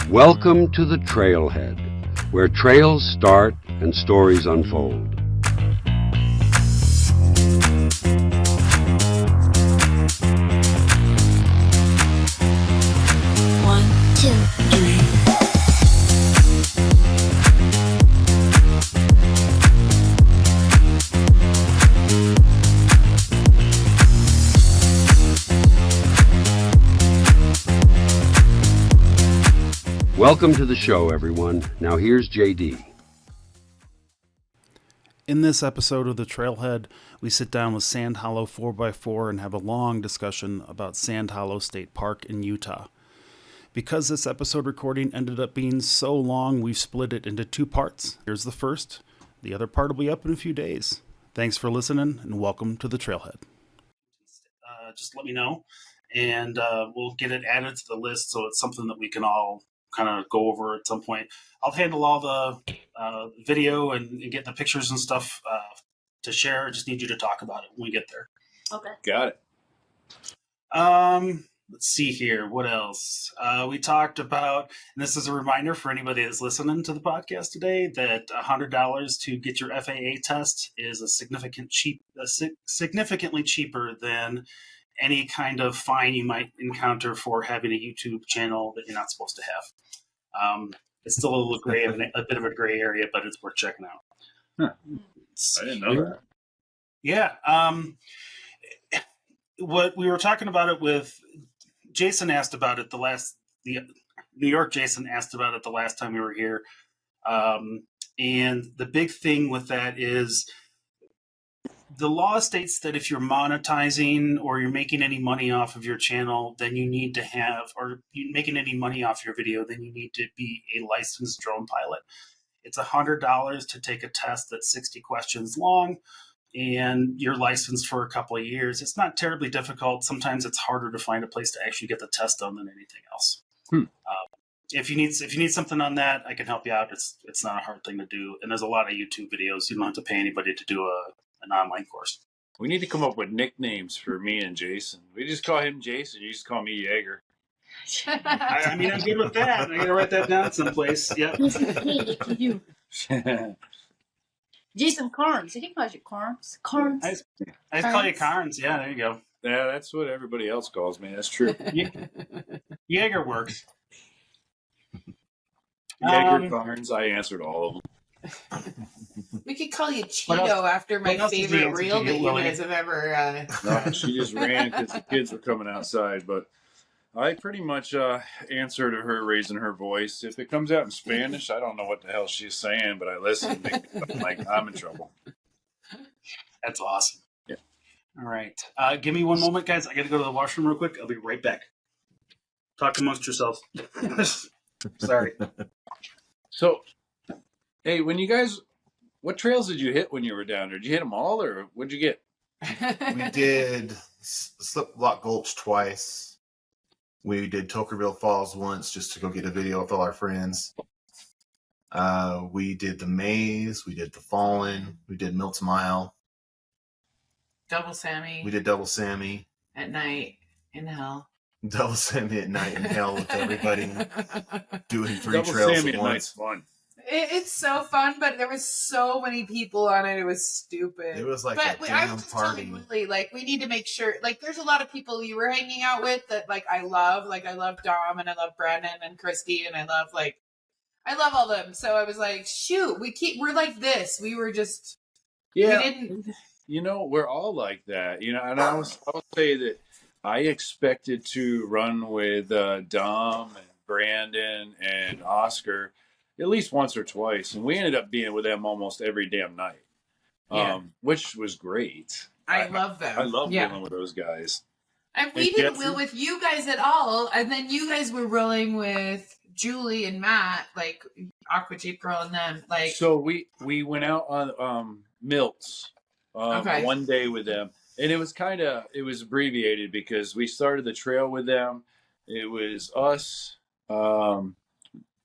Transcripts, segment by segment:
Welcome to the Trailhead, where trails start and stories unfold. One, two, three. Welcome to the show, everyone. Now here's JD. In this episode of The Trailhead, we sit down with Sand Hollow 4x4 and have a long discussion about Sand Hollow State Park in Utah. Because this episode recording ended up being so long, we've split it into two parts. Here's the first. The other part will be up in a few days. Thanks for listening, and welcome to The Trailhead. Just let me know, and we'll get it added to the list so it's something that we can all kind of go over at some point. I'll handle all the video and get the pictures and stuff to share. I just need you to talk about it when we get there. Okay. Got it. Let's see here. What else? We talked about, and this is a reminder for anybody that's listening to the podcast today, that $100 to get your FAA test is significantly cheaper than any kind of fine you might encounter for having a YouTube channel that you're not supposed to have. It's still a little gray, a bit of a gray area, but it's worth checking out. Huh. I didn't know that. Yeah. What we were talking about it with Jason asked about it the New York Jason asked about it the last time we were here. And the big thing with that is the law states that if you're monetizing or you're making any money off of your channel, then you need to have, or you're making any money off your video, then you need to be a licensed drone pilot. It's $100 to take a test that's 60 questions long, and you're licensed for a couple of years. It's not terribly difficult. Sometimes it's harder to find a place to actually get the test done than anything else. If you need something on that, I can help you out. It's not a hard thing to do, and there's a lot of YouTube videos. You don't have to pay anybody to do an online course. We need to come up with nicknames for me and Jason. We just call him Jason. You just call me Jaeger. I mean, I'm good with that. I gotta write that down someplace. Yep. You. Jason Carnes. I think I call you Carnes. Carnes. I call you Carnes. Yeah, there you go. Yeah, that's what everybody else calls me. That's true. Jaeger works. Jaeger, Carnes. I answered all of them. We could call you Cheeto after my favorite reel that you guys have ever... No, she just ran because the kids were coming outside, but I pretty much answer to her raising her voice. If it comes out in Spanish, I don't know what the hell she's saying, but I listen. Like I'm in trouble. That's awesome. Yeah. All right. Give me one moment, guys. I got to go to the washroom real quick. I'll be right back. Talk amongst yourselves. Sorry. So, hey, what trails did you hit when you were down there? Did you hit them all, or what'd you get? We did Slip Block Gulch twice. We did Tokerville Falls once just to go get a video with all our friends. We did the Maze. We did the Fallen. We did Milton Mile. Double Sammy. We did Double Sammy. At night in hell. Double Sammy at night in hell with everybody doing three Double trails Sammy at at once. night's fun. It's so fun, but there was so many people on it. It was stupid. It was like but a I damn was just party. telling Willie, like, we need to make sure, like, there's a lot of people you were hanging out with that, like, I love. Like, I love Dom, and I love Brandon and Christy, and I love all them. So I was like, shoot, we're like this. We were just, Yeah. we didn't. You know, we're all like that. You know, and I will say that I expected to run with Dom and Brandon and Oscar at least once or twice, and we ended up being with them almost every damn night, which was great. I love them. I love dealing with those guys. And we didn't wheel with you guys at all, and then you guys were rolling with Julie and Matt, like Aqua Jeep Girl and them. Like, so we went out on Milts one day with them, and it was abbreviated because we started the trail with them. It was us,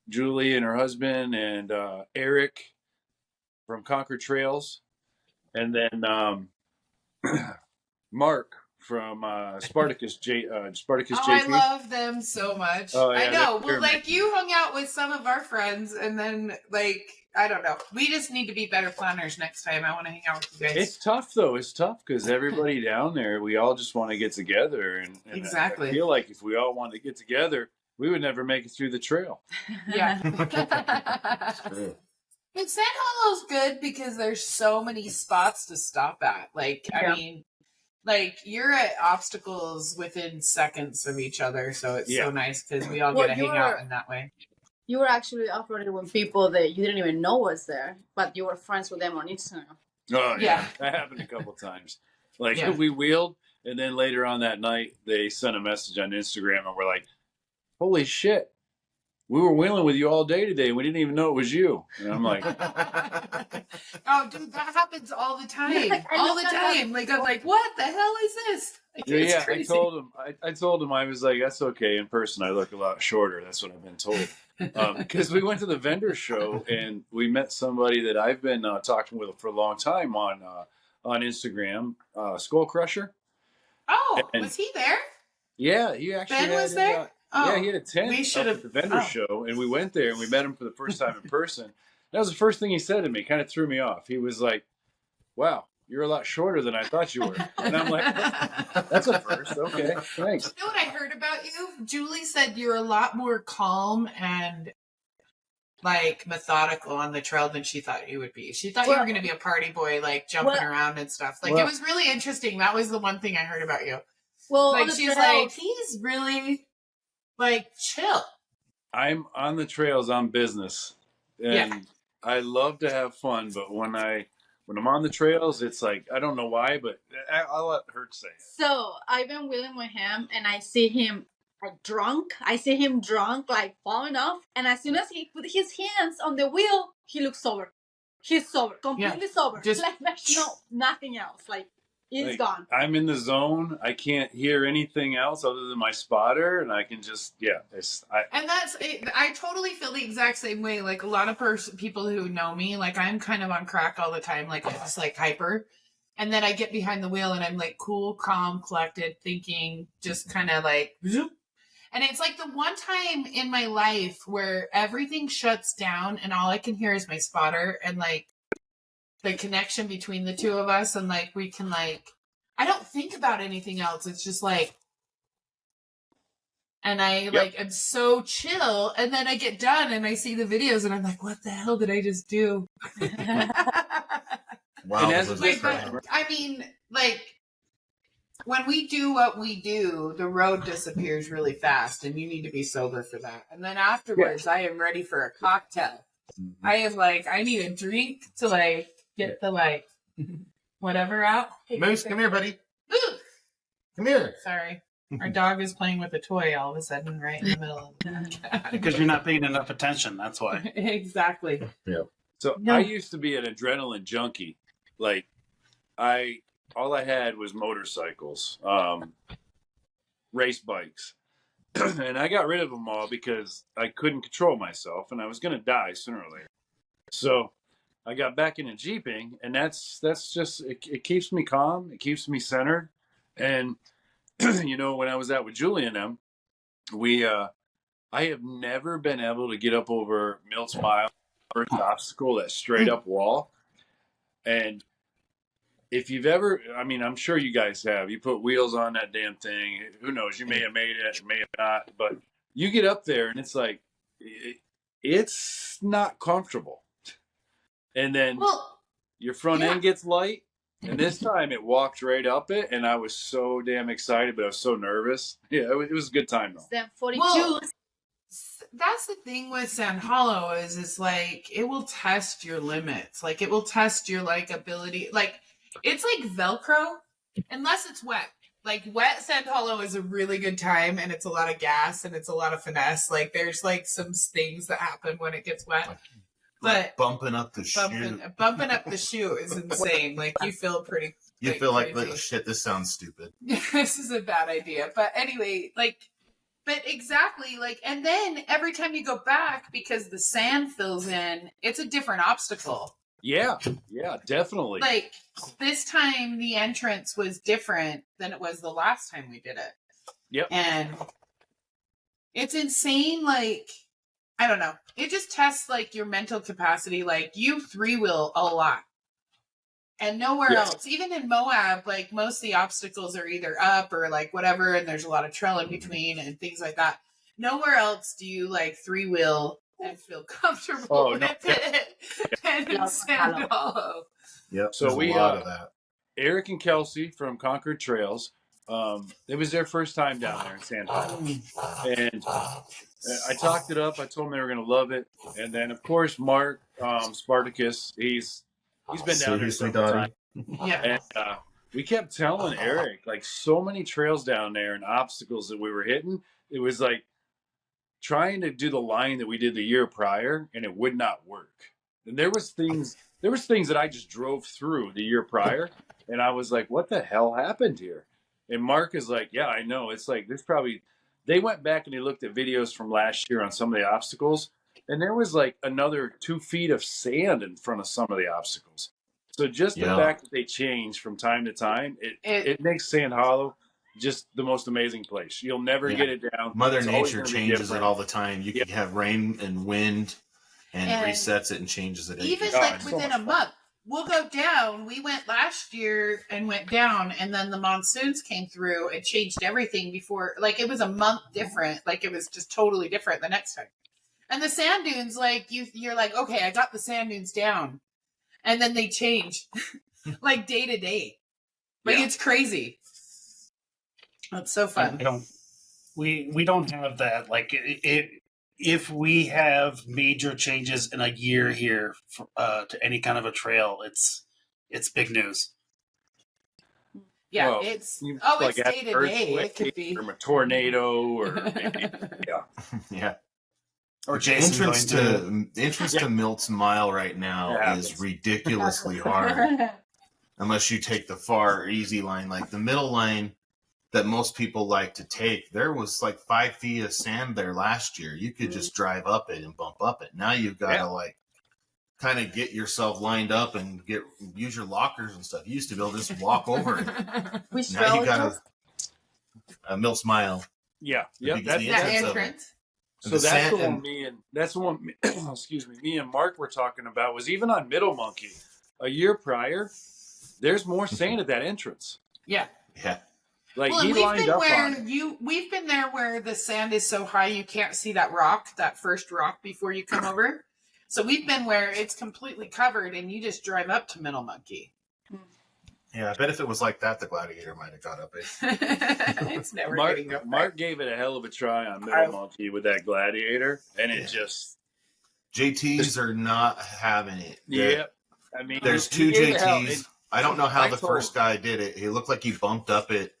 Julie and her husband, and Eric from Concord Trails, and then Mark from Spartacus Spartacus Oh, JP. I love them so much. Oh, yeah, I know. they're Well, like you hung out with some of our friends, and then like I don't know. We just need to be better planners next time. I want to hang out with you guys. It's tough though. It's tough because everybody down there, we all just want to get together, and Exactly. I feel like if we all wanted to get together, we would never make it through the trail. Yeah. True. But Sand Hollow's good because there's so many spots to stop at. Like, I mean, like you're at obstacles within seconds of each other, so it's so nice because we all get to hang out in that way. You were actually off-roading with people that you didn't even know was there, but you were friends with them on Instagram. Oh Yeah. that happened a couple times. Like Yeah. we wheeled, and then later on that night, they sent a message on Instagram, and we're like, "Holy shit, we were wheeling with you all day today, and we didn't even know it was you." And I'm like, Oh, dude, that happens all the time. Like, I all know the that time. Like, I'm like, what the hell is this? Like, it's yeah, crazy. I told him, I was like, that's okay. In person, I look a lot shorter. That's what I've been told. Because we went to the vendor show and we met somebody that I've been talking with for a long time on Instagram, Skull Crusher. Oh, And- was he there? Yeah, he actually Ben was had, there? Oh, yeah, he had a tent we up should've- at the vendor show, and we went there and we met him for the first time in person. That was the first thing he said to me. Kind of threw me off. He was like, "Wow, you're a lot shorter than I thought you were." And I'm like, "That's a first. Okay, thanks." You know what I heard about you? Julie said you're a lot more calm and like methodical on the trail than she thought you would be. She thought you were going to be a party boy, like jumping around and stuff. Like it was really interesting. That was the one thing I heard about you. Well, Like on the she's trail- like, he's really like chill. I'm on the trails on business, and I love to have fun. But when I'm on the trails, it's like I don't know why, but I'll let her say it. So I've been wheeling with him, and I see him like drunk. I see him drunk, like falling off. And as soon as he put his hands on the wheel, he looks sober. He's sober, completely sober. Just- like no, nothing else. Like he's Like, gone. I'm in the zone. I can't hear anything else other than my spotter, and I can just And that's it. I totally feel the exact same way. Like a lot of people who know me, like I'm kind of on crack all the time. Like I'm just like hyper. And then I get behind the wheel and I'm like cool, calm, collected, thinking, just kind of like, zoop. And it's like the one time in my life where everything shuts down and all I can hear is my spotter and like the connection between the two of us. And like, we can like, I don't think about anything else. It's just like, and I like, I'm so chill. And then I get done and I see the videos and I'm like, what the hell did I just do? Wow. And as- was Like, a trail. but, I mean, like, when we do what we do, the road disappears really fast, and you need to be sober for that. And then afterwards, I am ready for a cocktail. Mm-hmm. I am like, I need a drink to like get the like whatever out. Moose, come here, buddy. Ooh, Come here. sorry, our dog is playing with a toy all of a sudden, right in the middle of the Because you're not paying enough attention. That's why. Exactly. So No. I used to be an adrenaline junkie. Like all I had was motorcycles, race bikes. And I got rid of them all because I couldn't control myself and I was going to die sooner or later. So I got back into Jeeping, and that's just, it keeps me calm. It keeps me centered. And, you know, when I was out with Julie and them, I have never been able to get up over Milton Mile, first obstacle, that straight up wall. And if you've ever, I mean, I'm sure you guys have, you put wheels on that damn thing. Who knows? You may have made it, you may have not, but you get up there and it's like, it's not comfortable. And then Well, your front end gets light. And this time it walked right up it. And I was so damn excited, but I was so nervous. Yeah, it was a good time though. Then 42. Well, that's the thing with Sand Hollow is like it will test your limits. Like it will test your like ability. Like it's like Velcro, unless it's wet. Like wet Sand Hollow is a really good time, and it's a lot of gas and it's a lot of finesse. Like there's like some things that happen when it gets wet. But Bumping up the shoe. bumping up the shoe is insane. Like you feel pretty. You feel like, crazy. shit, this sounds stupid. This is a bad idea. But anyway, like, but exactly, like, and then every time you go back, because the sand fills in, it's a different obstacle. Yeah, definitely. Like this time, the entrance was different than it was the last time we did it. Yep. And it's insane. Like, I don't know. It just tests like your mental capacity. Like you 3-wheel a lot. And nowhere else, even in Moab, like most of the obstacles are either up or like whatever, and there's a lot of trail in between and things like that. Nowhere else do you like 3-wheel and feel comfortable with it. And in Sand Hollow. Yep. So there's we a lot of that. Eric and Kelsey from Concord Trails. It was their first time down there in Sand Hollow, and I talked it up. I told them they were going to love it, and then of course Mark Spartacus. He's been down there several times. Yeah. And we kept telling Eric, like, so many trails down there and obstacles that we were hitting. It was like trying to do the line that we did the year prior, and it would not work. And there was things that I just drove through the year prior, and I was like, what the hell happened here? And Mark is like, yeah, I know. It's like they went back and they looked at videos from last year on some of the obstacles, and there was like another 2 feet of sand in front of some of the obstacles. So just the fact that they change from time to time, it makes Sand Hollow just the most amazing place. You'll never get it down. Mother It's Nature always changes it all the time. You can have rain and wind and resets it and changes it. Even like within a month. We'll go down. We went last year and went down, and then the monsoons came through and changed everything before. Like, it was a month different. Like, it was just totally different the next time. And the sand dunes, like, you're like, okay, I got the sand dunes down. And then they change, like, day to day. Like, it's crazy. It's so fun. We don't have that. Like, if we have major changes in a year here to any kind of a trail, it's big news. Yeah, Well, it's like day to day. It could be from a tornado or maybe, yeah. Or The Jason entrance to Milton Mile right now is ridiculously hard. Unless you take the far easy line, like the middle line that most people like to take. There was like 5 feet of sand there last year. You could just drive up it and bump up it. Now you've got to like kind of get yourself lined up and use your lockers and stuff. You used to be able to just walk over it. Now you got a Milton Mile. Yeah, that's the entrance. So that's the one. Excuse me. Me and Mark were talking about was even on Middle Monkey a year prior. There's more sand at that entrance. Yeah. Like well, he lined up on it. We've been there where the sand is so high you can't see that first rock before you come over. So we've been where it's completely covered and you just drive up to Middle Monkey. Yeah, I bet if it was like that, the Gladiator might have got up it. It's never Mark, getting up. Mark gave it a hell of a try on Middle Monkey with that Gladiator, and it just JTs are not having it. I mean, there's two JTs. I don't know how the first guy did it. He looked like he bumped up it.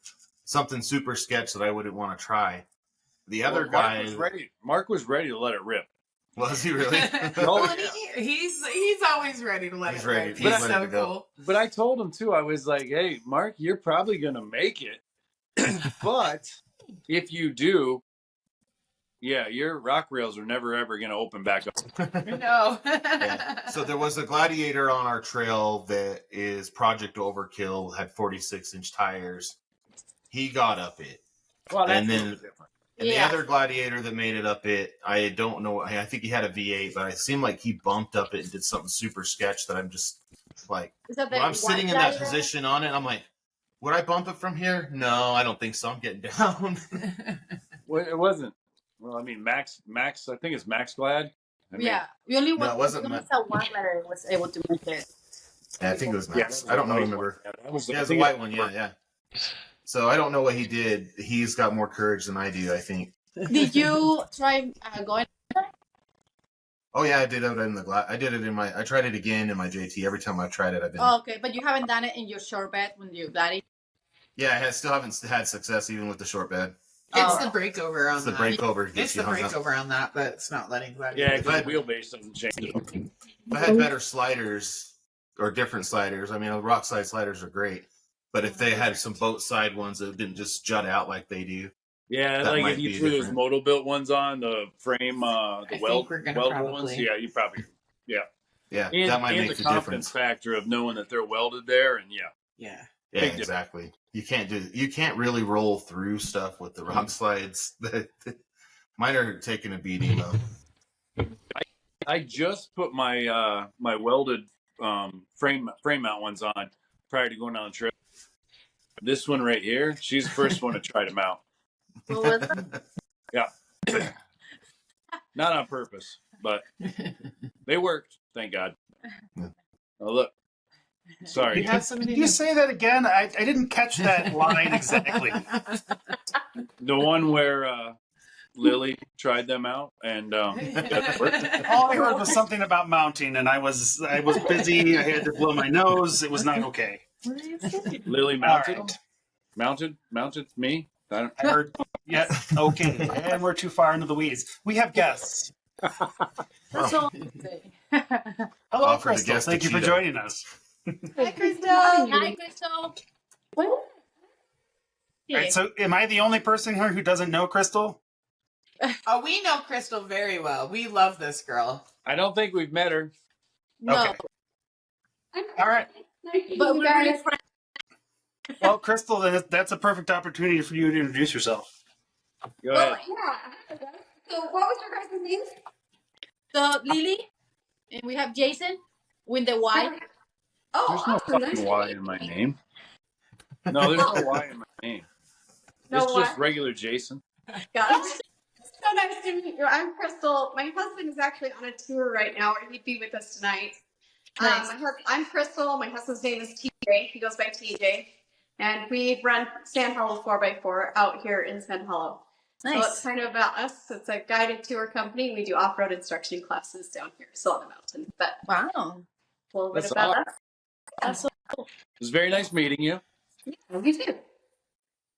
Something super sketch that I wouldn't want to try. The other guy, Mark was ready to let it rip. Was he really? He's always ready to let it rip. He's so ready to go. cool. But I told him too. I was like, "Hey, Mark, you're probably gonna make it, but if you do, your rock rails are never ever gonna open back up." No. So there was a Gladiator on our trail that is Project Overkill, had 46-inch tires. He got up it. Well, that's and then different. And the other Gladiator that made it up it, I don't know. I think he had a V8, but it seemed like he bumped up it and did something super sketch that I'm just like, when I'm sitting in that position on it, I'm like, would I bump it from here? No, I don't think so. I'm getting down. Well, it wasn't. Well, I mean, Max, I think it's Max Glad. We only no, it wasn't. One letter was able to make it. Yeah, I think it was Max. Yeah, I don't know. Remember? Yeah, it was the white one. Yeah. So I don't know what he did. He's got more courage than I do, I think. Did you try going? Oh yeah, I did it in the I did it in I tried it again in my JT. Every time I've tried it, I've been. Oh, okay, but you haven't done it in your short bed when you gliding. Yeah, I still haven't had success even with the short bed. It's the breakover on that. It's the breakover. It's the breakover on that, but it's not letting glide. Yeah, because the wheelbase doesn't change it. If I had better sliders or different sliders, I mean, rock side sliders are great. But if they had some boat side ones that didn't just jut out like they do. Yeah, like if you threw those Moto built ones on, the frame, the weld ones, you probably, Yeah, And, that might and make the the confidence difference. factor of knowing that they're welded there, and Yeah. Yeah, big difference. exactly. You can't really roll through stuff with the rock slides. Mine are taking a beating though. I just put my my welded frame mount ones on prior to going on the trip. This one right here, she's the first one to try to mount. Yeah. Not on purpose, but they worked. Thank God. Yeah. Oh, look. Sorry. Did you say that again? I didn't catch that line exactly. The one where Lily tried them out, and that worked. All I heard was something about mounting, and I was busy. I had to blow my nose. It was not okay. Lily All mounted right. them? Mounted me? I heard. Yeah. Okay. And we're too far into the weeds. We have guests. That's all I'm saying. Hello, Offer the Crystal. guest Thank a you for Cheeto. joining us. Hi, Crystal. Hi, Crystal. What? All right. So, am I the only person here who doesn't know Crystal? Oh, we know Crystal very well. We love this girl. I don't think we've met her. No, Okay. All right. but we're really friends. Well, Crystal, that's a perfect opportunity for you to introduce yourself. Go Well, ahead. yeah. So, what was your guys' name? So Lily, and we have Jason with the Y. Oh, There's no awesome. Nice fucking to Y meet in my you. name. No, there's no Y in my name. No It's just Y? regular Jason. Got it. So nice to meet you. I'm Crystal. My husband is actually on a tour right now, and he'd be with us tonight. Nice. I'm Crystal. My husband's name is TJ. He goes by TJ. And we run Sand Hollow 4x4 out here in Sand Hollow. So it's Nice. kind of about us. It's a guided tour company. We do off-road instruction classes down here, still on the mountain. But Wow. a little bit That's about awesome. us. That's so It was very nice meeting you. You too.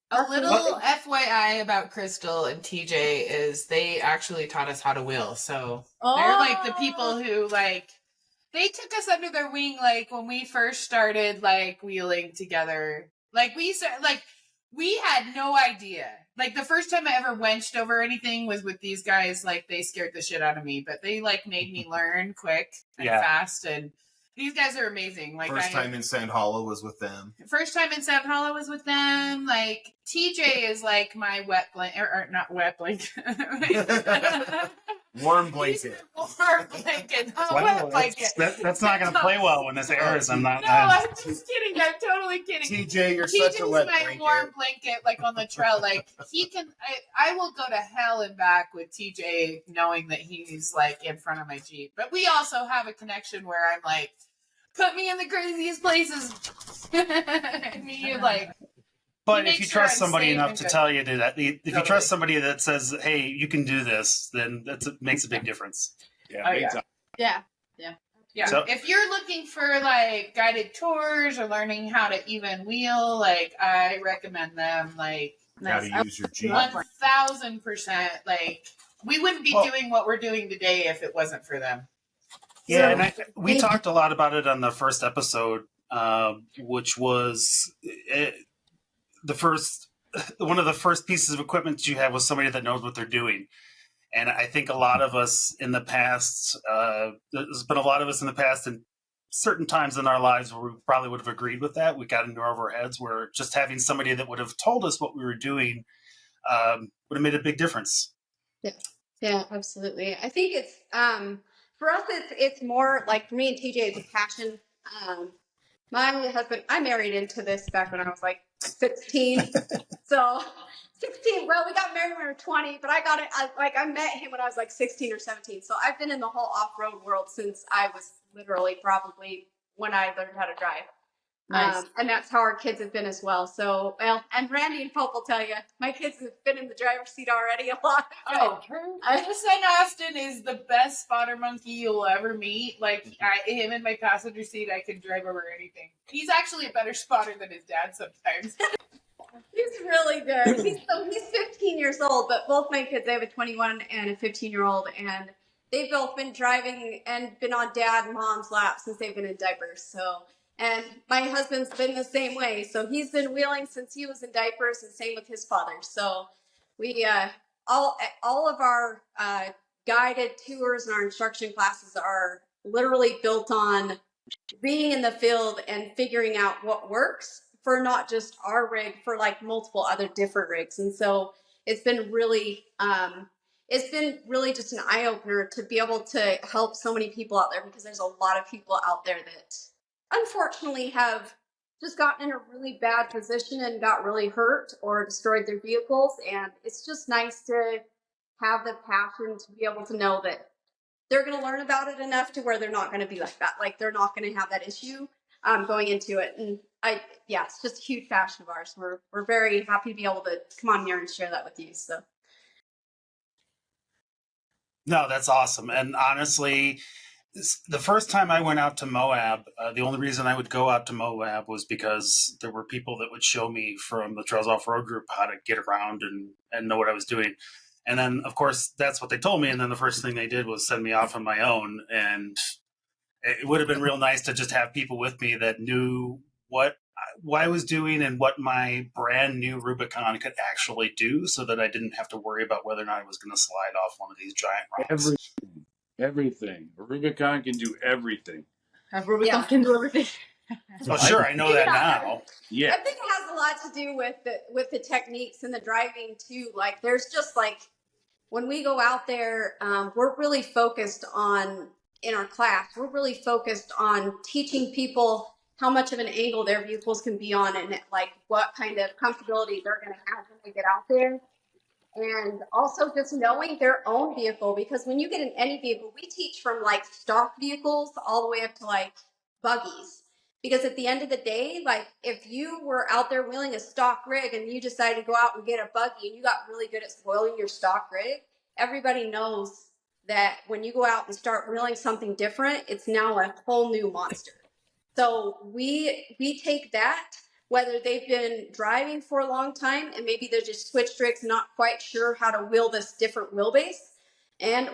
A little FYI about Crystal and TJ is they actually taught us how to wheel. So they're like the people who like they took us under their wing like when we first started like wheeling together. Like we had no idea. Like the first time I ever wenched over anything was with these guys. Like they scared the shit out of me, but they like made me learn quick and fast. And these guys are amazing. Like First time in Sand Hollow was with them. First time in Sand Hollow was with them. Like TJ is like my wet blanket, or not wet blanket. Warm blanket. Warm blanket. Not a Wow, wet blanket. that's not going to play well when this airs. I'm not. No, I'm just kidding. I'm totally kidding. TJ, you're such TJ's a wet my blanket. warm blanket, like on the trail. Like he can, I will go to hell and back with TJ, knowing that he's like in front of my Jeep. But we also have a connection where I'm like, put me in the craziest places. I mean, you like. But He if you makes sure trust I'm somebody safe enough and to good. tell you that, if you Totally. trust somebody that says, "Hey, you can do this," then makes a big difference. Yeah, Oh, big yeah. time. Yeah. Yeah, So- if you're looking for like guided tours or learning how to even wheel, like I recommend them. Like How to use your Jeep. 1000%. Like we wouldn't be Well- doing what we're doing today if it wasn't for them. Yeah, and we talked a lot about it on the first episode, which was one of the first pieces of equipment you have was somebody that knows what they're doing. And I think a lot of us in the past, there's been a lot of us in the past and certain times in our lives where we probably would have agreed with that. We got into our heads where just having somebody that would have told us what we were doing would have made a big difference. Yeah, absolutely. I think it's for us. It's more like for me and TJ, it's a passion. My husband, I married into this back when I was like 16. So 16. Well, we got married when we were 20, but I met him when I was like 16 or 17. So I've been in the whole off-road world since I was literally probably when I learned how to drive. Nice. And that's how our kids have been as well. So, well, and Randy and Pope will tell you, my kids have been in the driver's seat already a lot. Oh, my son Austin is the best spotter monkey you'll ever meet. Like him in my passenger seat, I can drive over anything. He's actually a better spotter than his dad sometimes. He's really good. He's 15 years old, but both my kids, I have a 21 and a 15-year-old, and they've both been driving and been on dad and mom's lap since they've been in diapers. So, and my husband's been the same way. So he's been wheeling since he was in diapers, and same with his father. So we all of our guided tours and our instruction classes are literally built on being in the field and figuring out what works for not just our rig, for like multiple other different rigs. And so it's been really just an eye opener to be able to help so many people out there, because there's a lot of people out there that unfortunately have just gotten in a really bad position and got really hurt or destroyed their vehicles. And it's just nice to have the passion to be able to know that they're going to learn about it enough to where they're not going to be like that. Like, they're not going to have that issue going into it. And it's just a huge passion of ours. We're very happy to be able to come on here and share that with you. So. No, that's awesome. And honestly, the first time I went out to Moab, the only reason I would go out to Moab was because there were people that would show me from the Trails Off-Road group how to get around and know what I was doing. And then, of course, that's what they told me. And then the first thing they did was send me off on my own. And it would have been real nice to just have people with me that knew what I was doing and what my brand new Rubicon could actually do, so that I didn't have to worry about whether or not I was going to slide off one of these giant rocks. Everything. A Rubicon can do everything. A Rubicon can do everything. Oh, sure, I know that now. Yeah. I think it has a lot to do with the techniques and the driving too. Like, there's just like, when we go out there, we're really focused on, in our class, we're really focused on teaching people how much of an angle their vehicles can be on, and like what kind of comfortability they're going to have when they get out there. And also just knowing their own vehicle, because when you get in any vehicle, we teach from like stock vehicles all the way up to like buggies. Because at the end of the day, like, if you were out there wheeling a stock rig and you decided to go out and get a buggy and you got really good at spoiling your stock rig, everybody knows that when you go out and start wheeling something different, it's now a whole new monster. So we take that, whether they've been driving for a long time and maybe they're just switched rigs, not quite sure how to wheel this different wheelbase,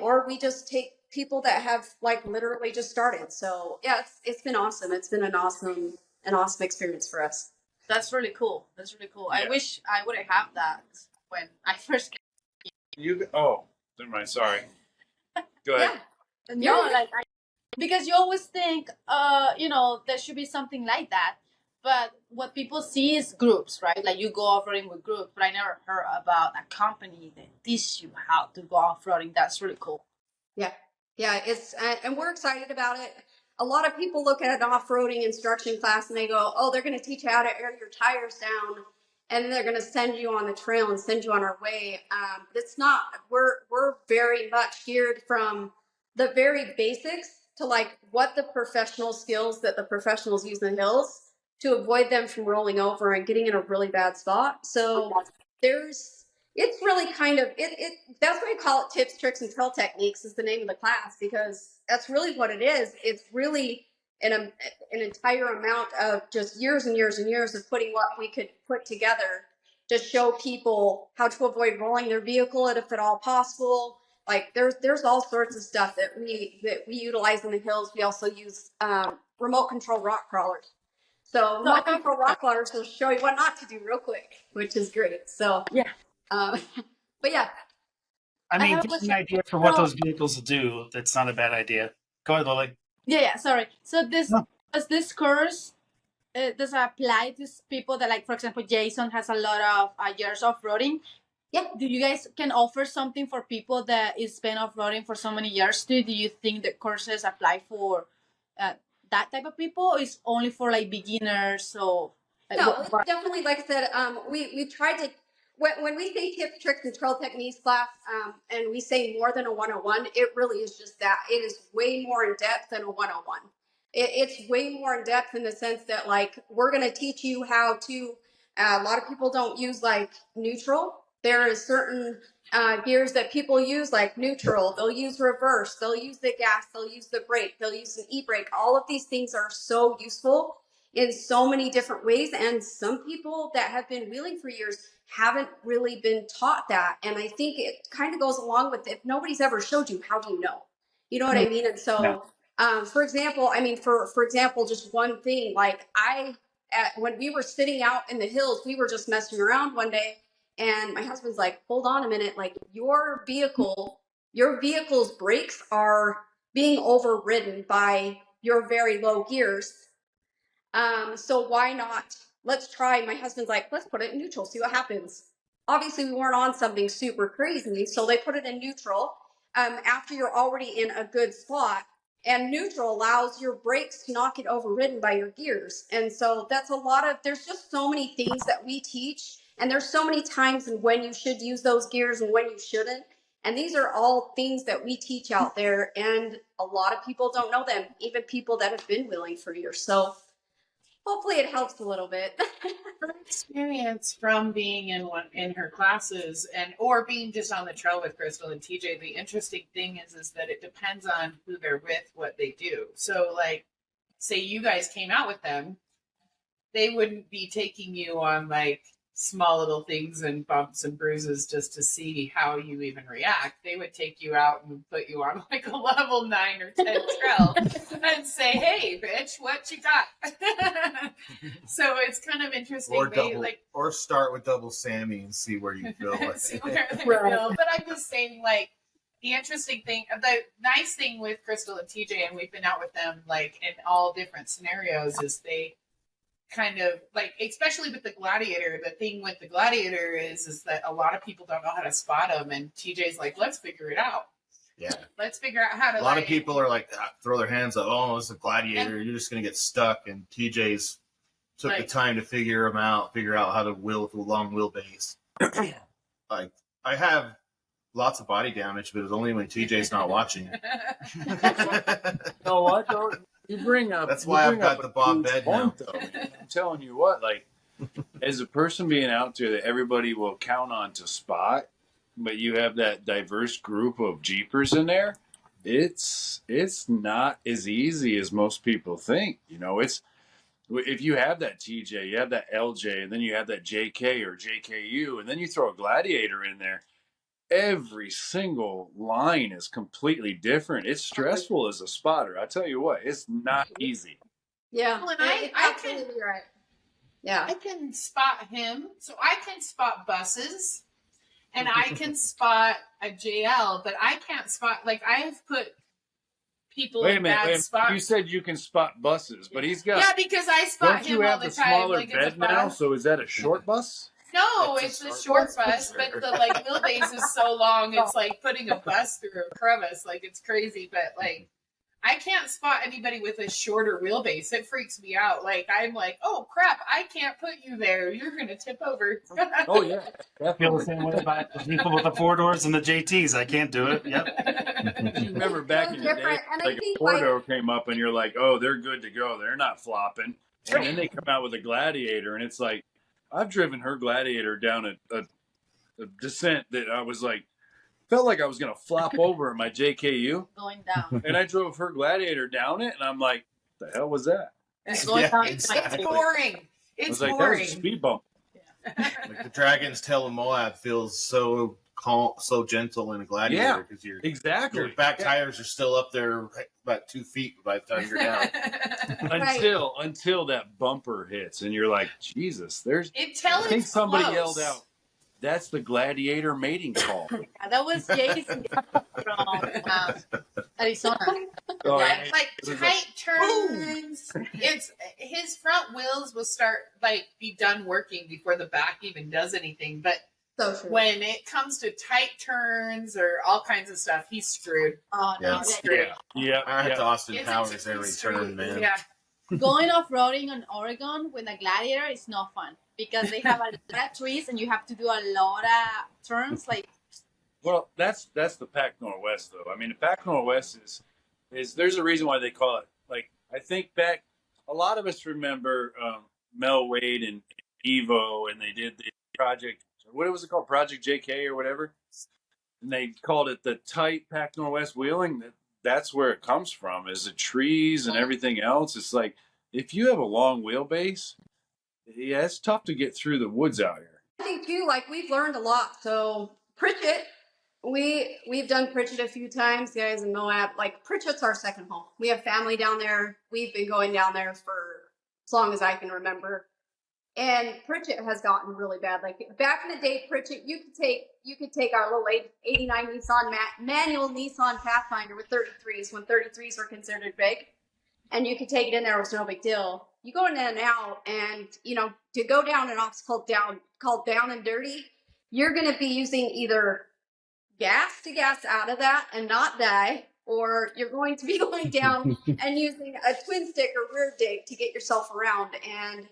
or we just take people that have like literally just started. So yeah, it's been awesome. It's been an awesome experience for us. That's really cool. That's really cool. Yeah. I wish I would have had that when I first came. Never mind. Sorry. Go ahead. Yeah. No, like, because you always think, there should be something like that. But what people see is groups, right? Like, you go off-roading with groups, but I never heard about a company that teaches you how to go off-roading. That's really cool. Yeah, it's and we're excited about it. A lot of people look at an off-roading instruction class and they go, oh, they're going to teach you how to air your tires down, and then they're going to send you on the trail and send you on our way. But it's not. We're very much geared from the very basics to like what the professional skills that the professionals use in the hills to avoid them from rolling over and getting in a really bad spot. So it's really kind of that's why we call it tips, tricks, and trail techniques is the name of the class, because that's really what it is. It's really an entire amount of just years and years and years of putting what we could put together to show people how to avoid rolling their vehicle if at all possible. Like, there's all sorts of stuff that we utilize in the hills. We also use remote control rock crawlers. So remote control rock crawlers will show you what not to do real quick, which is great. So yeah. But yeah. I mean, getting an idea for what those vehicles will do, that's not a bad idea. Go ahead, Lily. Yeah, sorry. So does this course, does it apply to people that, like, for example, Jason has a lot of years off-roading? Yeah. Do you guys can offer something for people that is spent off-roading for so many years too? Do you think that courses apply for that type of people, or is only for like beginners? So no, definitely, like I said, we tried to, when we say tips, tricks, and trail techniques class, and we say more than a 101, it really is just that. It is way more in depth than a 101. It's way more in depth in the sense that, like, we're going to teach you how to, a lot of people don't use like neutral. There is certain gears that people use, like neutral. They'll use reverse. They'll use the gas. They'll use the brake. They'll use an e-brake. All of these things are so useful in so many different ways. And some people that have been wheeling for years haven't really been taught that. And I think it kind of goes along with, if nobody's ever showed you, how do you know? You know what I mean? And so, for example, just one thing, like when we were sitting out in the hills, we were just messing around one day. And my husband's like, hold on a minute, like your vehicle's brakes are being overridden by your very low gears. So why not? Let's try. My husband's like, let's put it in neutral, see what happens. Obviously, we weren't on something super crazy, so they put it in neutral after you're already in a good spot. And neutral allows your brakes to not get overridden by your gears. And so that's a lot of, there's just so many things that we teach. And there's so many times when you should use those gears and when you shouldn't. And these are all things that we teach out there. And a lot of people don't know them, even people that have been wheeling for years. So hopefully it helps a little bit. Her experience from being in her classes or being just on the trail with Crystal and TJ, the interesting thing is that it depends on who they're with, what they do. So like, say you guys came out with them, they wouldn't be taking you on like small little things and bumps and bruises just to see how you even react. They would take you out and put you on like a level 9 or 10 trail and say, hey bitch, what you got? So it's kind of interesting. Or start with double Sammy and see where you feel. See where they feel. But I'm just saying, like, the interesting thing, the nice thing with Crystal and TJ, and we've been out with them like in all different scenarios, is they kind of like, especially with the Gladiator, the thing with the Gladiator is that a lot of people don't know how to spot them, and TJ's like, let's figure it out. Yeah. Let's figure out how to. A lot of people are like, throw their hands up, oh, it's a Gladiator, you're just going to get stuck. And TJ's took the time to figure out how to wheel with a long wheelbase. Like, I have lots of body damage, but it's only when TJ's not watching. No, I don't. You bring up. That's why I've got the Bob bed now. Though. I'm telling you what, like, as a person being out there that everybody will count on to spot, but you have that diverse group of Jeepers in there, it's not as easy as most people think. You know, it's if you have that TJ, you have that LJ, and then you have that JK or JKU, and then you throw a Gladiator in there. Every single line is completely different. It's stressful as a spotter. I tell you what, it's not easy. Yeah, well, and I can, right. Yeah, I can spot him, so I can spot buses, and I can spot a JL, but I can't spot. Like, I have put people in bad spots. You said you can spot buses, but he's got. Yeah, because I spot him all the time. Don't you have the smaller like bed now? So is that a short bus? No, it's a short bus, but the like wheelbase is so long, it's like putting a bus through a crevice. Like, it's crazy, but like, I can't spot anybody with a shorter wheelbase. It freaks me out. Like, I'm like, oh crap, I can't put you there. You're gonna tip over. Oh yeah, I feel the same way about the people with the 4-doors and the JTs. I can't do it. Yep. You remember back in the day, like a 4-door came up, and you're like, oh, they're good to go. They're not flopping. And then they come out with a Gladiator, and it's like, I've driven her Gladiator down a descent that I was like, felt like I was going to flop over in my JKU. Going down. And I drove her Gladiator down it, and I'm like, the hell was that? It's going down. Exactly. It's boring. It's boring. That was a speed bump. Yeah. Like the Dragon's Tail of Moab feels so calm, so gentle in a Gladiator because your back tires are still up there about 2 feet by the time you're down. Until that bumper hits, and you're like, Jesus, I think somebody yelled out, that's the Gladiator mating call. Yeah, that was Jason from Arizona. Oh, yeah, like tight turns. It's his front wheels will start be done working before the back even does anything. But when it comes to tight turns or all kinds of stuff, he's screwed. Oh no, he's screwed. Yeah, I have to Austin Powers every turn, man. Yeah. Going off-roading on Oregon with a Gladiator is not fun because they have a lot of trees and you have to do a lot of turns. Well, that's the Pac Northwest, though. I mean, the Pac Northwest is there's a reason why they call it. Like, I think back, a lot of us remember Mel Wade and Evo, and they did the project. What was it called? Project JK or whatever. And they called it the tight Pac Northwest wheeling. That's where it comes from, is the trees and everything else. It's like, if you have a long wheelbase, yeah, it's tough to get through the woods out here. I think too, we've learned a lot. So Pritchett, we've done Pritchett a few times, guys, in Moab. Like, Pritchett's our second home. We have family down there. We've been going down there for as long as I can remember. And Pritchett has gotten really bad. Like back in the day, Pritchett, you could take our little 89 Nissan manual Nissan Pathfinder with 33s when 33s were considered big, and you could take it in there. It was no big deal. You go in there now, and to go down an obstacle called down and dirty, you're going to be using either gas to gas out of that and not die, or you're going to be going down and using a twin stick or rear dig to get yourself around. And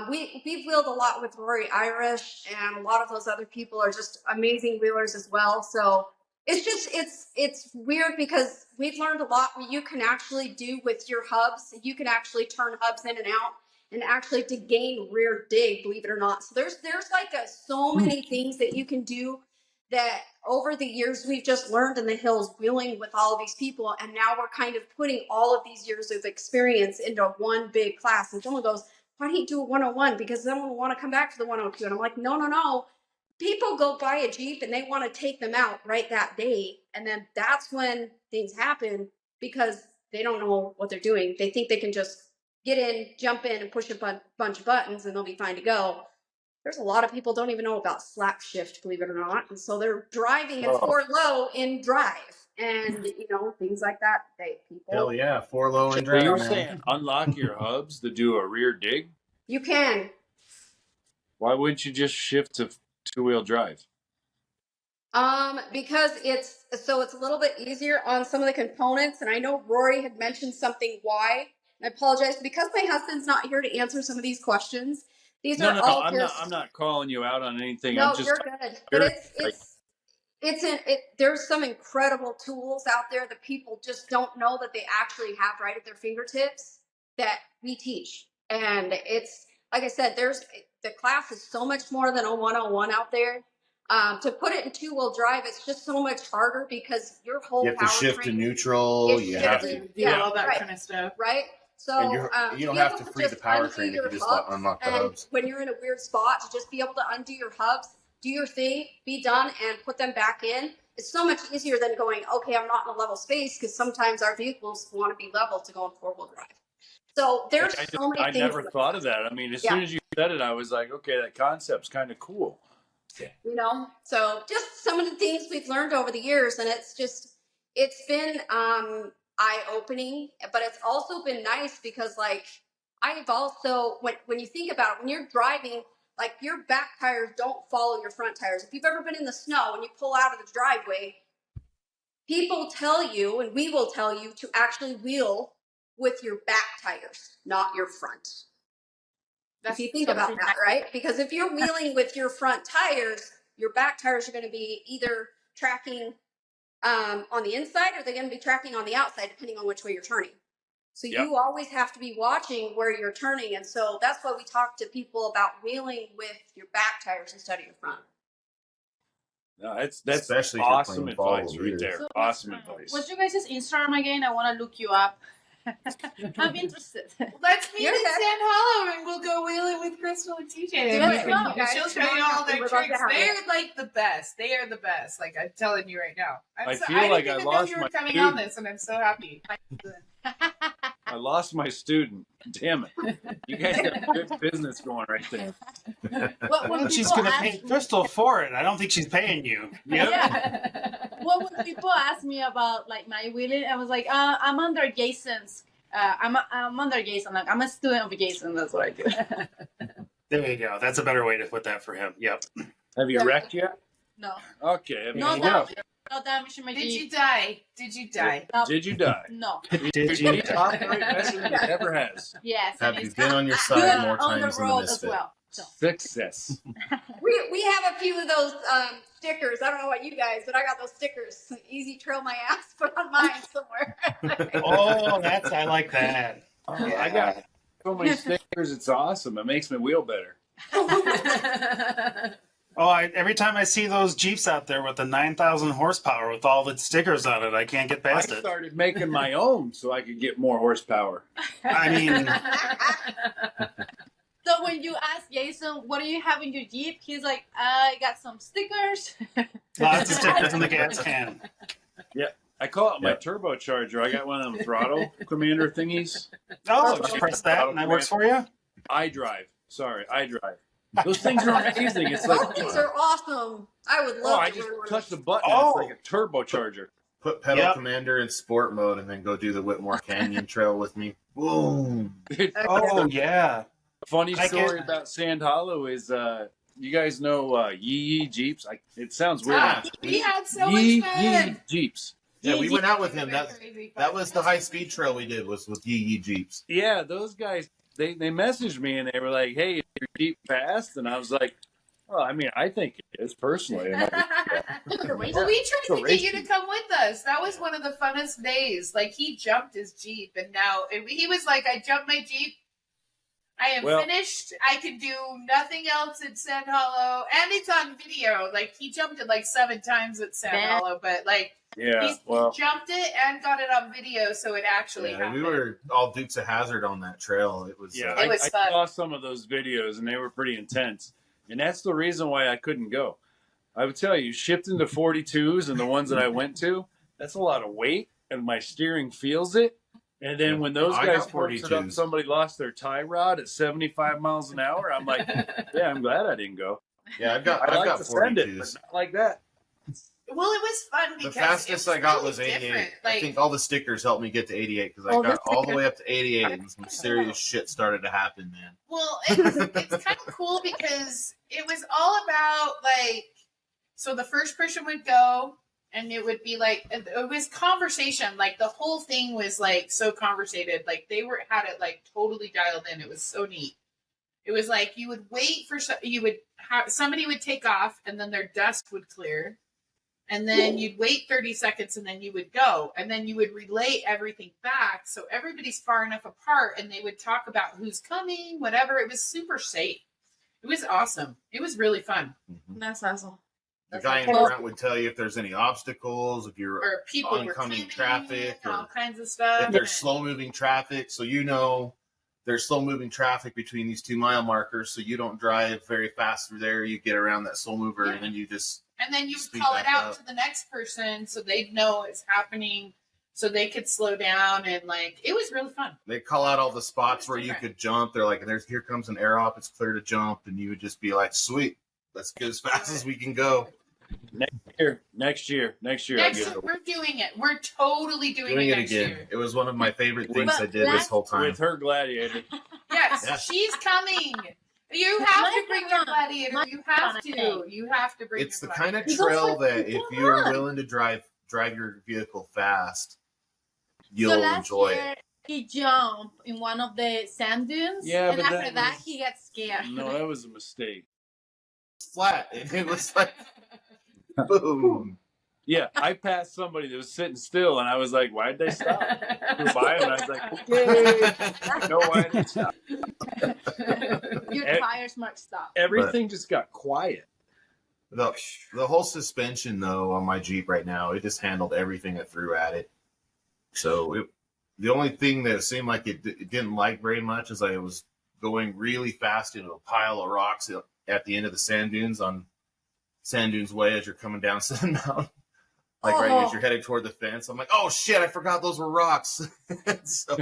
we've wheeled a lot with Rory Irish, and a lot of those other people are just amazing wheelers as well. So it's weird because we've learned a lot what you can actually do with your hubs. You can actually turn hubs in and out, and actually to gain rear dig, believe it or not. So there's like so many things that you can do that over the years we've just learned in the hills wheeling with all of these people, and now we're kind of putting all of these years of experience into one big class. And someone goes, why don't you do a 101? Because someone will want to come back to the 102. And I'm like, no. People go buy a Jeep and they want to take them out right that day. And then that's when things happen because they don't know what they're doing. They think they can just get in, jump in, and push a bunch of buttons and they'll be fine to go. There's a lot of people don't even know about slap shift, believe it or not. And so they're driving at 4 low in drive and, things like that. People. Hell yeah, 4 low in So drive. you're man. saying unlock your hubs to do a rear dig? You can. Why wouldn't you just shift to 2-wheel drive? Because it's a little bit easier on some of the components. And I know Rory had mentioned something why. And I apologize because my husband's not here to answer some of these questions. These are all I'm not calling you out on anything. No, I'm just you're good. But there's some incredible tools out there that people just don't know that they actually have right at their fingertips that we teach. And it's, like I said, the class is so much more than a 101 out there. To put it in 2-wheel drive, it's just so much harder because your whole you have to shift to neutral. You have to do all that kind of stuff. Right? So and you don't have to free the powertrain if you just unlock the hubs. When you're in a weird spot, to just be able to undo your hubs, do your thing, be done, and put them back in. It's so much easier than going, okay, I'm not in a level space, because sometimes our vehicles want to be level to go in 4-wheel drive. So there's so many things. I never thought of that. I mean, as soon as you said it, I was like, okay, that concept's kind of cool. So just some of the things we've learned over the years, and it's been eye-opening, but it's also been nice because, like, I've also, when you think about it, when you're driving, like, your back tires don't follow your front tires. If you've ever been in the snow and you pull out of the driveway, people tell you, and we will tell you, to actually wheel with your back tires, not your front. If you think about that, right? Because if you're wheeling with your front tires, your back tires are going to be either tracking on the inside or they're going to be tracking on the outside, depending on which way you're turning. So you always have to be watching where you're turning. And so that's why we talk to people about wheeling with your back tires instead of your front. No, that's especially awesome advice right there. So awesome advice. What's your guys' Instagram again? I want to look you up. I'm interested. Let's meet in Sand Hollow and we'll go wheeling with Crystal and TJ. She'll show you all their tricks. They're like the best. They are the best. Like, I'm telling you right now. I feel like I lost my coming on this, and I'm so happy. I lost my student. Damn it. You guys got good business going right there. Well, she's going to pay Crystal for it. I don't think she's paying you. Yep. Yeah. Well, when people ask me about, like, my wheeling, I was like, I'm under Jason's. I'm under Jason. Like, I'm a student of Jason. That's what I do. There you go. That's a better way to put that for him. Yep. Have you wrecked yet? No. Okay. No damage in my Did Jeep. you die? Did you die? No. Did you die? No. Did you? Operate better than it ever has. Yes. Have you been on your side more on times the than the road as misfit? well. So. Success. We have a few of those stickers. I don't know about you guys, but I got those stickers. Easy trail my ass, put on mine somewhere. Oh, I like that. Yeah. I got so many stickers. It's awesome. It makes me wheel better. Every time I see those Jeeps out there with the 9,000 horsepower with all the stickers on it, I can't get past I it. started making my own so I could get more horsepower. I mean, So when you ask Jason, what do you have in your Jeep? He's like, I got some stickers. lots of stickers in the gas can. Yeah. I call it my turbocharger. I got one of them throttle commander thingies. Oh, just press that and that works for you? iDrive. Sorry, I drive. Those things are amazing. It's Those like, things are awesome. I would oh, love I to just run one of touched the those. button. Oh. It's like a turbocharger. Put pedal Yep. commander in sport mode and then go do the Whitmore Canyon Trail with me. Boom. Oh yeah. Funny I story can- about Sand Hollow is, you guys know Yee Jeeps? It sounds weird. Ah, we had so Yee much fun. Jeeps. Yeah, we went out with him. We That went crazy that fun. was the high speed trail we did was with Yee Jeeps. Yeah, those guys, they messaged me and they were like, hey, is your Jeep fast? And I was like, well, I mean, I think it is personally. And Well, we tried to get you to come with us. That was one of the funnest days. Like, he jumped his Jeep, and now he was like, I jumped my Jeep. I am finished. I can do nothing else at Sand Hollow. And it's on video. Like, he jumped it like 7 times at Sand Hollow, but like, yeah, he jumped it and got it on video, so it actually happened. We were all Dukes of Hazzard on that trail. It was yeah, It was I fun. saw some of those videos and they were pretty intense. And that's the reason why I couldn't go. I would tell you, shifting to 42s and the ones that I went to, that's a lot of weight, and my steering feels it. And then when those I guys got posted up 42s. somebody lost their tie rod at 75 miles an hour, I'm like, yeah, I'm glad I didn't go. yeah. I've got I like got to send it, 42s. but not like that. Well, it was fun because The fastest it was I got really was 88. different. I Like, think all the stickers helped me get to 88 because I Oh, got the all the way up to 88 and some serious shit started to happen, man. well, it's kind of cool because it was all about like, so the first person would go and it would be like, it was conversation. Like the whole thing was like so conversated. Like they had it like totally dialed in. It was so neat. It was like you would wait for somebody would take off and then their dust would clear. And then you'd wait 30 seconds and then you would go. And then you would relay everything back. So everybody's far enough apart and they would talk about who's coming, whatever. It was super safe. It was awesome. It was really fun. That's awesome. The guy in front would tell you if there's any obstacles, if you're Or people were oncoming coming, traffic, all or kinds of stuff. if there's slow moving traffic. So you know there's slow moving traffic between these 2 mile markers. So you don't drive very fast through there. You get around that slow mover and then you just And then you would speed call it back out up. to the next person so they'd know it's happening so they could slow down. And like, it was really fun. they call out all the spots It's where you different. could jump. They're like, here comes an air op. It's clear to jump. And you would just be like, sweet, let's get as fast as we can go. Next year. Next year, we're doing it. We're totally doing Doing it it next again. year. It was one of my favorite things But I did this whole time. with her gladiator. Yes, Yeah. she's coming. You have My to bring your fun. gladiator. My You have fun, to. okay. You have to bring It's the your kind of gladiator. trail Because that if it's you're fun. willing to drive your vehicle fast, you'll So last enjoy year, it. he jumped in one of the sand dunes. Yeah, and but after that that, was- he got scared. No, that was a mistake. Flat. It was like boom. Yeah, I passed somebody that was sitting still, and I was like, why'd they stop? I flew by, and I was like, okay. No, why did they stop? Your Eh. tires might stop. Everything just got quiet. The whole suspension though on my Jeep right now, it just handled everything I threw at it. So the only thing that seemed like it didn't like very much is I was going really fast into a pile of rocks at the end of the sand dunes on Sand Dunes Way as you're coming down Sand Mountain. Like right as you're heading toward the fence, I'm like, oh shit, I forgot those were rocks. So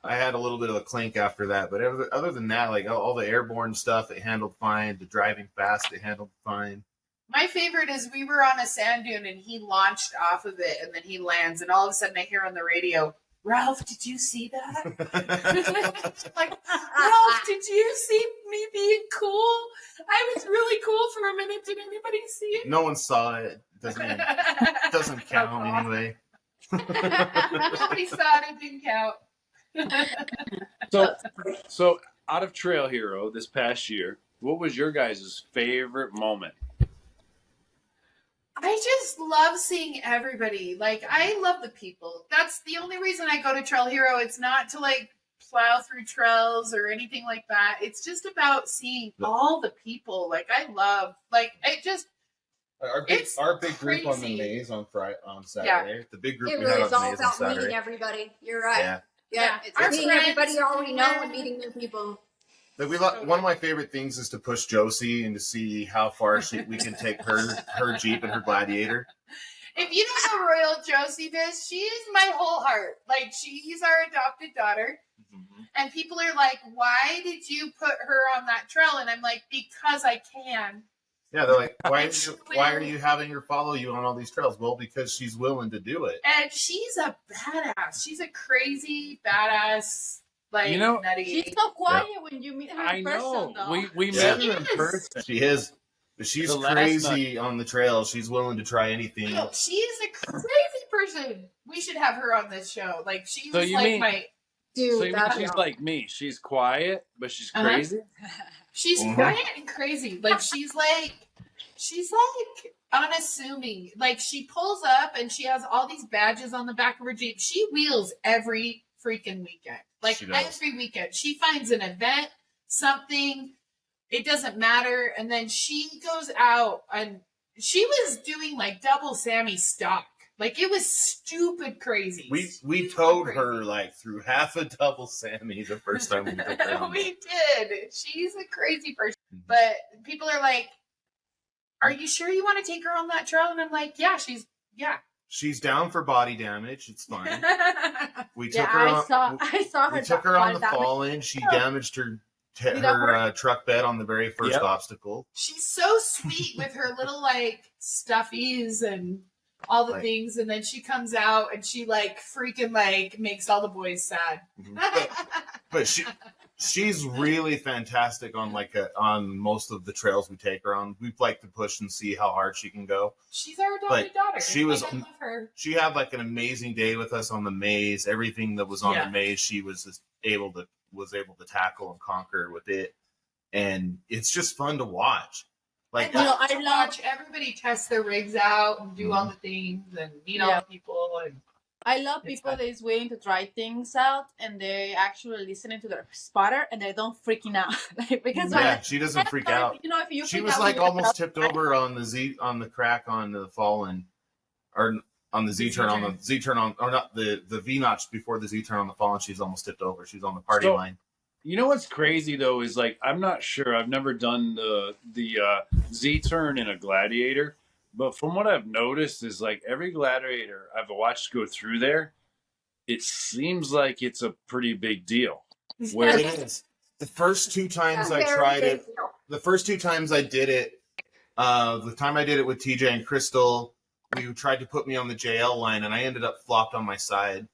I had a little bit of a clink after that. But other than that, like all the airborne stuff, it handled fine. The driving fast, it handled fine. My favorite is we were on a sand dune and he launched off of it and then he lands and all of a sudden I hear on the radio, Ralph, did you see that? Like, Ralph, did you see me being cool? I was really cool for a minute. Did anybody see it? No one saw it. Doesn't count anyway. Nobody saw it. It didn't count. So out of Trail Hero this past year, what was your guys' favorite moment? I just love seeing everybody. Like, I love the people. That's the only reason I go to Trail Hero. It's not to like plow through trails or anything like that. It's just about seeing all the people. Like, I love, like, it just, It's our big group on the crazy. maze on Saturday. The big group It we really had is on the all maze on about meeting Saturday. everybody. You're right. Yeah. Yeah. It's Our meeting friends everybody you already know and and- meeting new people. Like one of my favorite things is to push Josie and to see how far we can take her Jeep and her Gladiator. If you don't know Royal Josephus, she is my whole heart. Like, she's our adopted daughter. Mm-hmm. And people are like, why did you put her on that trail? And I'm like, because I can. Yeah, they're like, why are you having her follow you on all these trails? Well, because she's willing to do it. And she's a badass. She's a crazy badass, like, You know, nutty. She's so quiet when you meet her I in person, know. though. We Yeah. met her in person. She is. She's The last crazy on the trail. She's willing to try anything. No, she is a crazy person. We should have her on this show. Like, she's So you like mean- my... Dude, So you mean that's she's like me? She's quiet, but she's crazy. She's Mhm. quiet and crazy. Like, she's like unassuming. Like, she pulls up and she has all these badges on the back of her Jeep. She wheels every freaking weekend. Like, She does. every weekend. She finds an event, something, it doesn't matter. And then she goes out and she was doing like double Sammy stock. Like, it was stupid crazy. We Stupid towed crazy. her like through half a double Sammy the first time we took her. on. We did. She's a crazy person. But people are like, are you sure you want to take her on that trail? And I'm like, yeah. She's down for body damage. It's fine. We took Yeah, her on. I saw her. We took her on the that. fallen. She damaged her Did that hurt? truck bed on the very first Yep. obstacle. She's so sweet with her little like stuffies and all the Like- things, and then she comes out and she like freaking like makes all the boys sad. But she's really fantastic on on most of the trails we take her on. We like to push and see how hard she can go. She's our adopted Like, daughter. she was- Like, I love her. She had like an amazing day with us on the maze. Everything that was on Yeah. the maze, she was just able to tackle and conquer with it, and it's just fun to watch. Like I love I to love- watch everybody test their rigs out and do all the things and meet all Yeah. the people and I love It's people fun. that is willing to try things out and they actually listening to their spotter and they don't freaking out. Like, because yeah, she doesn't freak out. You know, if you She freak was out like when you're almost tipped outside- over on the crack on the fallen, or on the Z turn, on the Z turn on, or not the V notch before the Z turn on the fallen. She's almost tipped over. She's on the party So- line. You know what's crazy though is like I'm not sure. I've never done the Z turn in a Gladiator, but from what I've noticed is like every Gladiator I've watched go through there, it seems like it's a pretty big deal. Where It is. The first two times I Very tried big it, deal. the first two times I did it, the time I did it with TJ and Crystal, you tried to put me on the JL line and I ended up flopped on my side.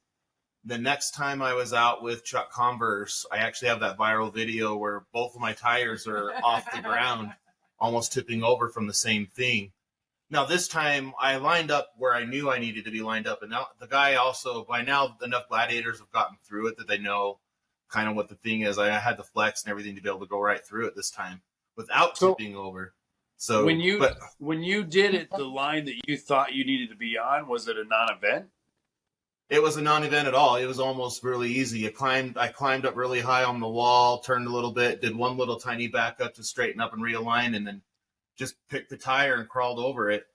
The next time I was out with Chuck Converse, I actually have that viral video where both of my tires are off the ground, almost tipping over from the same thing. Now this time I lined up where I knew I needed to be lined up, and now the guy also, by now enough Gladiators have gotten through it that they know kind of what the thing is. I had the flex and everything to be able to go right through it this time without So- tipping over. So when you but when you did it, the line that you thought you needed to be on, was it a non-event? it was a non-event at all. It was almost really easy. I climbed up really high on the wall, turned a little bit, did one little tiny back up to straighten up and realign, and then just picked the tire and crawled over it.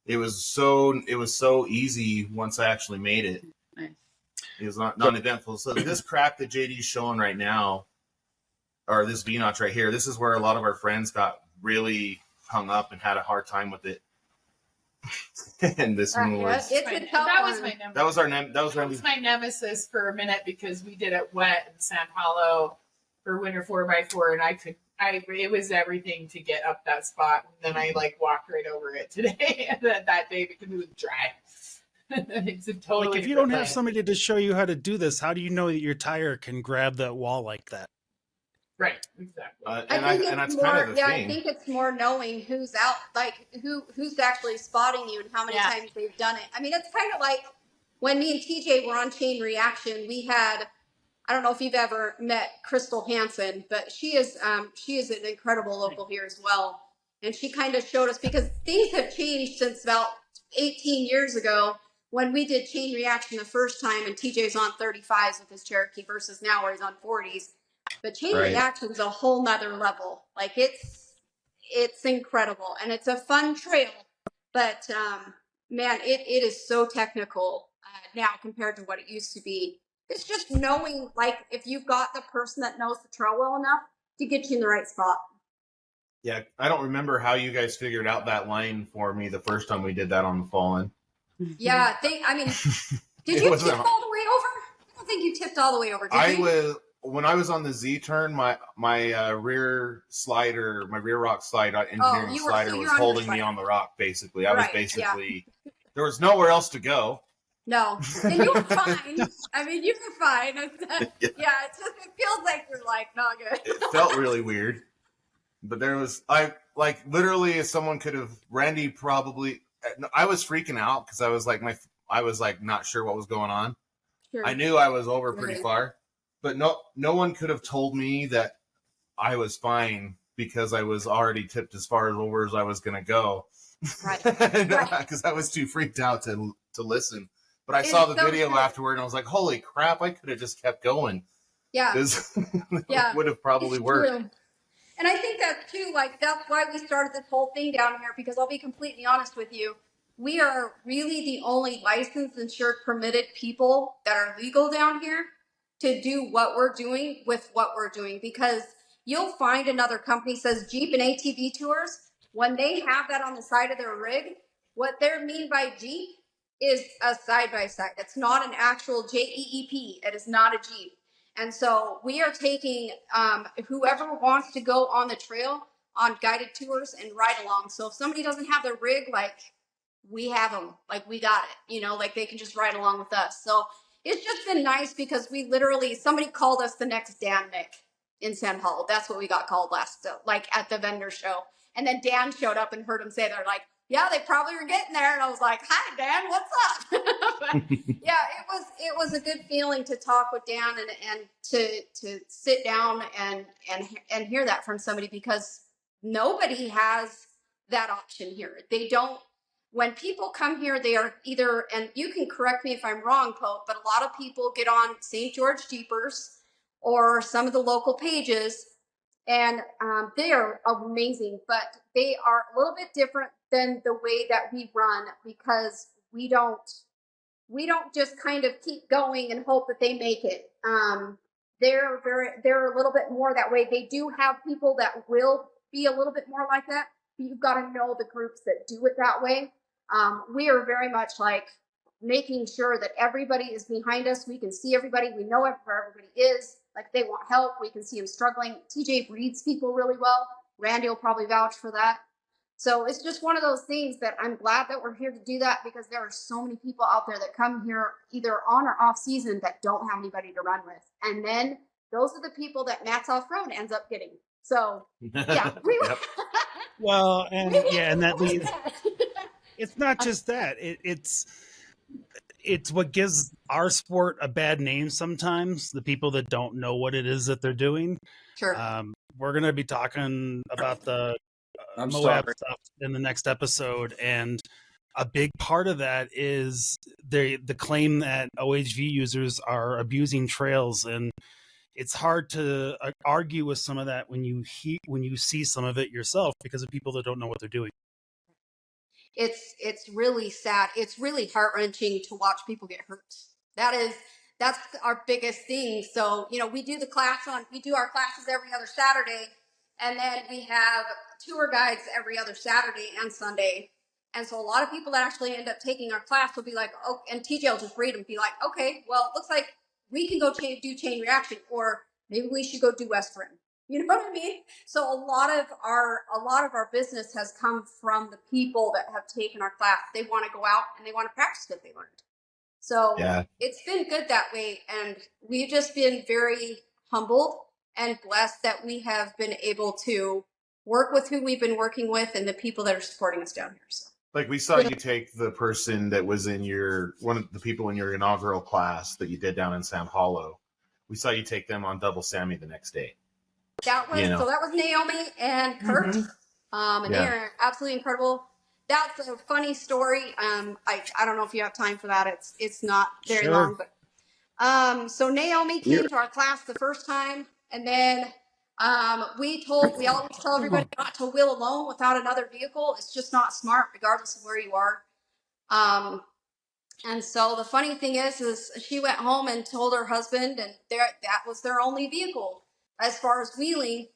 It was so easy once I actually made it. Nice. It was not non-eventful. So this crack that JD's showing right now, or this V-notch right here, this is where a lot of our friends got really hung up and had a hard time with it. And this one was It's a tough that was one. my nemesis. that was our name. That was That our was my nemesis for a minute because we did it wet in Sand Hollow for Winter 4x4, and it was everything to get up that spot. And then I like walked right over it today, and then that day because it was dry. It's a totally Like if you don't different have thing. somebody to show you how to do this, how do you know that your tire can grab that wall like that? Right, exactly. and that's kind of the I thing. think it's more knowing who's out, like who's actually spotting you and how many Yeah. times they've done it. I mean, it's kind of like when me and TJ were on Chain Reaction. We had, I don't know if you've ever met Crystal Hansen, but she is an incredible local here as well. And she kind of showed us, because things have changed since about 18 years ago when we did Chain Reaction the first time, and TJ's on 35s with his Cherokee versus now where he's on 40s. But Chain Right. Reaction's a whole nother level. Like it's incredible, and it's a fun trail. But man, it is so technical now compared to what it used to be. It's just knowing, like, if you've got the person that knows the trail well enough to get you in the right spot. Yeah, I don't remember how you guys figured out that line for me the first time we did that on the Fallen. Yeah, I mean, did It you wasn't tip hard. all the way over? I don't think you tipped all the way over, did you? When I was on the Z turn, my rear rock slide engineering So slider you're was on your holding me slider. on the rock. Basically, I was Right, basically there was nowhere else to go. No, and you were fine. I mean, you were fine. It feels like you're like not good. It felt really weird, but literally, if someone could have, Randy probably. I was freaking out because I was like not sure what was going on. Sure. I knew I was over pretty far, but no one could have told me that I was fine because I was already tipped as far as over as I was going to go. Right. Because I was too freaked out to listen. But I saw the video afterward and I was like, holy crap, I could have just kept going. Yeah. It would have probably worked. True. And I think that too, like, that's why we started this whole thing down here, because I'll be completely honest with you. We are really the only licensed, insured, permitted people that are legal down here to do what we're doing with what we're doing. Because you'll find another company says Jeep and ATV tours. When they have that on the side of their rig, what they mean by Jeep is a side-by-side. It's not an actual JEEP. It is not a Jeep. And so we are taking whoever wants to go on the trail on guided tours and ride along. So if somebody doesn't have their rig, like, we have them, like, we got it, like they can just ride along with us. So it's just been nice because we literally, somebody called us the next Dan Nick in San Paulo. That's what we got called like at the vendor show. And then Dan showed up and heard him say, they're like, yeah, they probably were getting there. And I was like, hi, Dan, what's up? But yeah, it was a good feeling to talk with Dan and to sit down and hear that from somebody, because nobody has that option here. They don't. When people come here, they are either, and you can correct me if I'm wrong, Pope, but a lot of people get on St. George Jeepers or some of the local pages, and they are amazing, but they are a little bit different than the way that we run, because we don't just kind of keep going and hope that they make it. They're a little bit more that way. They do have people that will be a little bit more like that, but you've got to know the groups that do it that way. We are very much like making sure that everybody is behind us. We can see everybody. We know where everybody is. Like, if they want help, we can see them struggling. TJ reads people really well. Randy will probably vouch for that. So it's just one of those things that I'm glad that we're here to do that, because there are so many people out there that come here either on or off season that don't have anybody to run with. And then those are the people that Matt's Off-Road ends up getting. So, yeah. Well, and that leads. It's not just that. It's what gives our sport a bad name sometimes, the people that don't know what it is that they're doing. Sure. We're going to be talking about the Moab stuff in the next episode, and a big part of that is the claim that OHV users are abusing trails, and it's hard to argue with some of that when you see some of it yourself, because of people that don't know what they're doing. It's really sad. It's really heart-wrenching to watch people get hurt. That's our biggest thing. So, we do our classes every other Saturday, and then we have tour guides every other Saturday and Sunday. And so a lot of people that actually end up taking our class will be like, oh, and TJ will just read and be like, okay, well, it looks like we can go do chain reaction, or maybe we should go do West Rim. You know what I mean? So a lot of our business has come from the people that have taken our class. They want to go out and they want to practice what they learned. So It's been good that way. And we've just been very humbled and blessed that we have been able to work with who we've been working with and the people that are supporting us down here. So. Like, we saw you take the person that was one of the people in your inaugural class that you did down in San Paulo. We saw you take them on Double Sammy the next day. That was Naomi and Kurt. And they are absolutely incredible. That's a funny story. I don't know if you have time for that. It's not very long, but so Naomi came to our class the first time, and then we always tell everybody not to wheel alone without another vehicle. It's just not smart, regardless of where you are. And so the funny thing is she went home and told her husband, and that was their only vehicle as far as wheeling.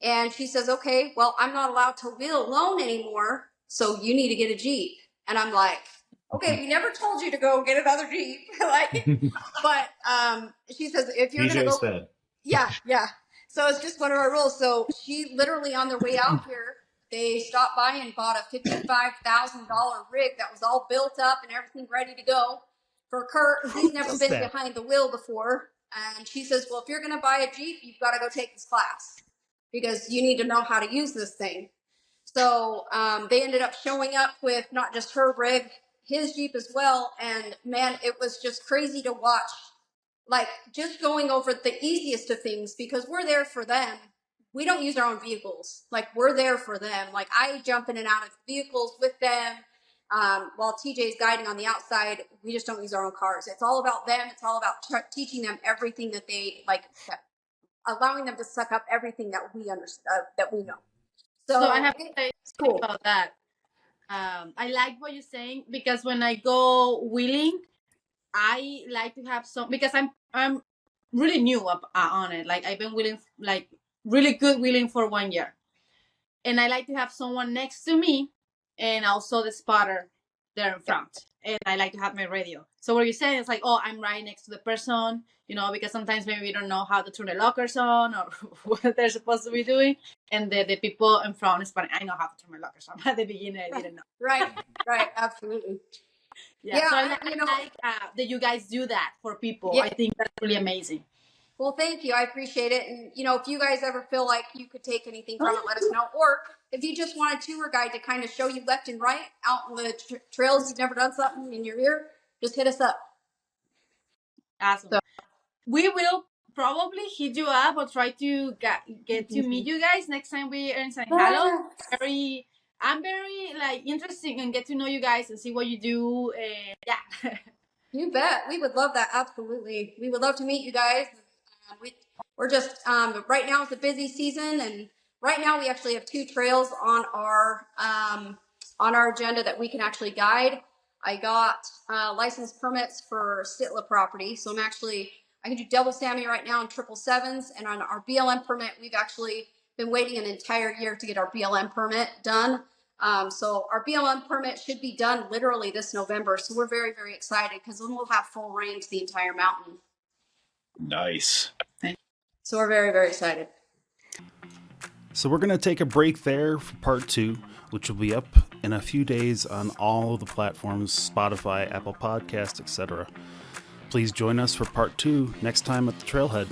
And she says, okay, well, I'm not allowed to wheel alone anymore, so you need to get a Jeep. And I'm like, okay, we never told you to go get another Jeep. But she says, if you're going to DJ go, said. yeah. So it's just one of our rules. So she literally on their way out here, they stopped by and bought a $55,000 rig that was all built up and everything ready to go for Kurt. He's never been behind the wheel before. And she says, well, if you're going to buy a Jeep, you've got to go take this class because you need to know how to use this thing. So they ended up showing up with not just her rig, his Jeep as well. And man, it was just crazy to watch, like just going over the easiest of things because we're there for them. We don't use our own vehicles. Like we're there for them. Like I jump in and out of vehicles with them. While TJ's guiding on the outside, we just don't use our own cars. It's all about them. It's all about teaching them everything that they like, allowing them to suck up everything that we understand, that we know. So I have to say cool about that. I like what you're saying because when I go wheeling, I like to have some because I'm really new on it. Like I've been wheeling, like really good wheeling for 1 year, and I like to have someone next to me, and also the spotter there in front. And I like to have my radio. So what you're saying is like, oh, I'm right next to the person, you know, because sometimes maybe we don't know how to turn the lockers on or what they're supposed to be doing. And the people in front is funny. I know how to turn my lockers on. At the beginning, I didn't know. Right, absolutely. Yeah, so I like that you guys do that for people. Yeah. I think that's really amazing. Well, thank you. I appreciate it. And, you know, if you guys ever feel like you could take anything from it, let us know. Or if you just want a tour guide to kind of show you left and right out on the trails, you've never done something and you're here, just hit us up. Awesome. So, we will probably hit you up or try to get to meet you guys next time we are in San Hello. I'm very like interested and get to know you guys and see what you do. And yeah. You bet. We would love that. Absolutely. We would love to meet you guys. We're just right now it's a busy season, and right now we actually have 2 trails on our agenda that we can actually guide. I got license permits for Sitla property, so I can do double Sammy right now and 777s, and on our BLM permit we've actually been waiting an entire year to get our BLM permit done. So our BLM permit should be done literally this November, so we're very, very excited because then we'll have full range the entire mountain. Nice. So we're very, very excited. So we're going to take a break there for part 2, which will be up in a few days on all of the platforms, Spotify, Apple Podcasts, etc. Please join us for part 2 next time at the Trailhead.